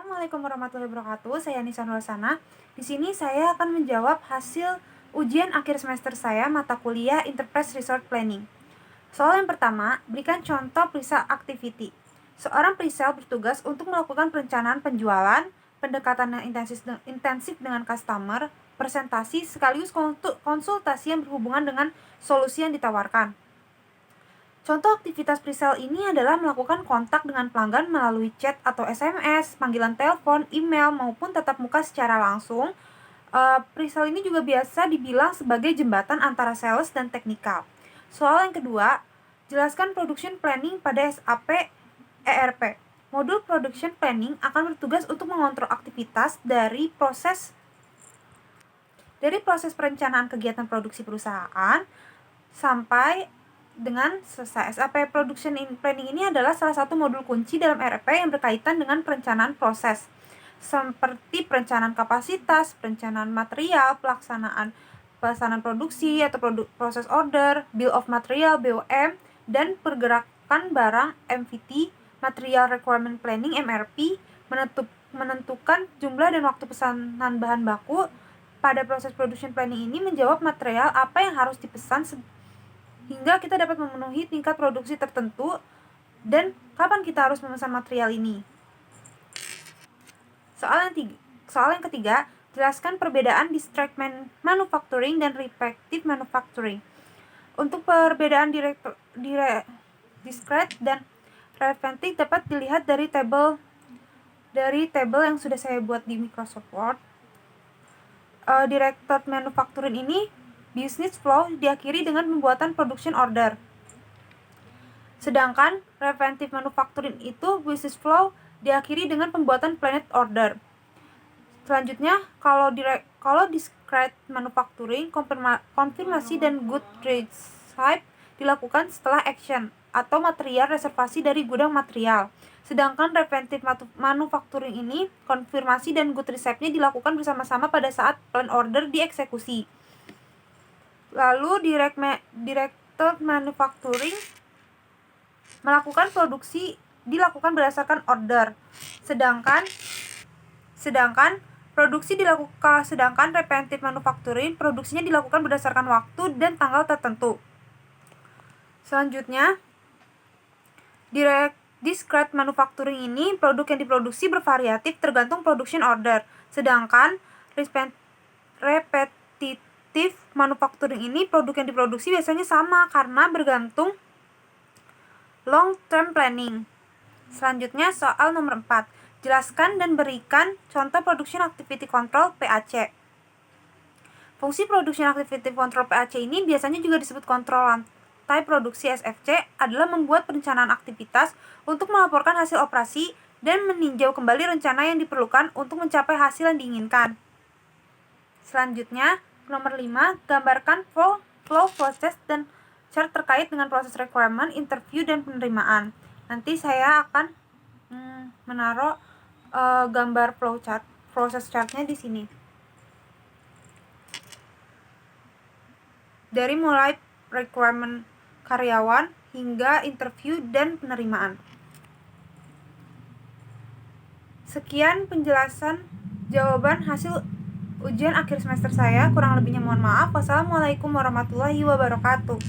Assalamualaikum warahmatullahi wabarakatuh. Saya Nisa Nurasana. Di sini saya akan menjawab hasil ujian akhir semester saya mata kuliah Enterprise Resource Planning. Soal yang pertama, berikan contoh pre-sale activity. Seorang pre-sale bertugas untuk melakukan perencanaan penjualan, pendekatan yang intensif dengan customer, presentasi sekaligus konsultasi yang berhubungan dengan solusi yang ditawarkan. Contoh aktivitas pre-sale ini adalah melakukan kontak dengan pelanggan melalui chat atau SMS, panggilan telepon, email, maupun tatap muka secara langsung. Pre-sale ini juga biasa dibilang sebagai jembatan antara sales dan teknikal. Soal yang kedua, jelaskan production planning pada SAP ERP. Modul production planning akan bertugas untuk mengontrol aktivitas dari proses perencanaan kegiatan produksi perusahaan sampai dengan selesai. SAP Production Planning ini adalah salah satu modul kunci dalam ERP yang berkaitan dengan perencanaan proses, seperti perencanaan kapasitas, perencanaan material, pelaksanaan produksi atau proses order, bill of material (BOM), dan pergerakan barang (MVT), Material Requirement Planning (MRP), menentukan jumlah dan waktu pesanan bahan baku. Pada proses production planning ini menjawab material apa yang harus dipesan hingga kita dapat memenuhi tingkat produksi tertentu dan kapan kita harus memesan material ini. Soal yang ketiga, jelaskan perbedaan distract manufacturing dan reactive manufacturing. Untuk perbedaan discrete dan reactive dapat dilihat dari tabel yang sudah saya buat di Microsoft Word. Directed manufacturing ini business flow diakhiri dengan pembuatan production order. Sedangkan preventive manufacturing itu business flow diakhiri dengan pembuatan planned order. Selanjutnya, kalau discrete manufacturing, konfirmasi dan good receipt dilakukan setelah action atau material reservasi dari gudang material. Sedangkan preventive manufacturing ini, konfirmasi dan good receipt-nya dilakukan bersama-sama pada saat plan order dieksekusi. Lalu directed manufacturing melakukan produksi dilakukan berdasarkan order. Sedangkan preventive manufacturing produksinya dilakukan berdasarkan waktu dan tanggal tertentu. Selanjutnya, discrete manufacturing ini produk yang diproduksi bervariatif tergantung production order. Sedangkan repetitive manufacturing ini produk yang diproduksi biasanya sama karena bergantung long term planning. Selanjutnya soal nomor 4. Jelaskan dan berikan contoh production activity control PAC. Fungsi production activity control PAC ini biasanya juga disebut kontrol lantai produksi SFC adalah membuat perencanaan aktivitas untuk melaporkan hasil operasi dan meninjau kembali rencana yang diperlukan untuk mencapai hasil yang diinginkan. Selanjutnya, nomor 5, gambarkan flow proses dan chart terkait dengan proses requirement, interview, dan penerimaan. Nanti saya akan menaruh gambar flow chart, proses chartnya di sini. Dari mulai requirement karyawan hingga interview dan penerimaan. Sekian penjelasan jawaban hasil ujian akhir semester saya, kurang lebihnya mohon maaf. Wassalamualaikum warahmatullahi wabarakatuh.